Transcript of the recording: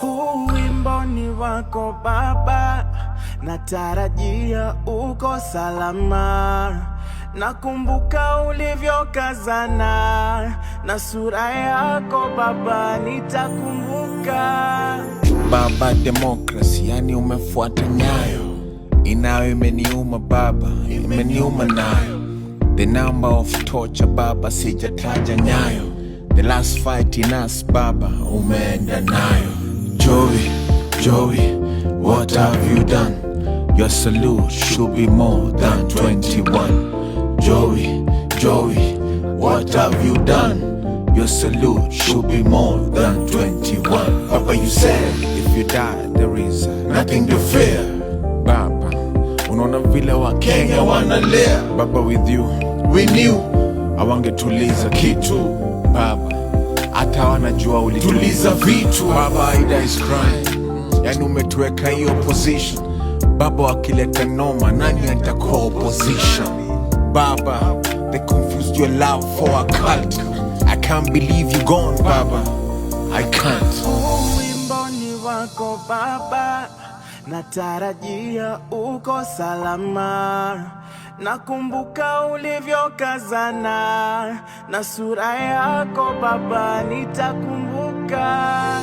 Huu wimbo ni wako Baba, natarajia uko salama. Nakumbuka ulivyokazana na sura yako Baba, nitakumbuka. Baba demokrasi, yani umefuata nyayo. Inayo imeniuma Baba, imeniuma nayo. The number of torture Baba, sijataja nyayo. The last fight in us Baba, umeenda nayo. Joey, what have you done? Your salute should be more than 21. Joey, what have you done? Your salute should be more than 21. Papa, you said if you die there is nothing to fear. Baba, unaona vile wa Kenya wanalia. Baba, with you we knew awangetuliza kitu. Baba, hata wanajua ulituliza vitu. Baba, Ida is crying, yani umetuweka hiyo position. Baba, wakileta noma nani atakuwa opposition? Baba, they confused your love for a cult. I can't believe you gone Baba, I can't. Wimbo ni wako Baba, natarajia uko salama. Nakumbuka ulivyokazana na sura yako Baba, nitakumbuka.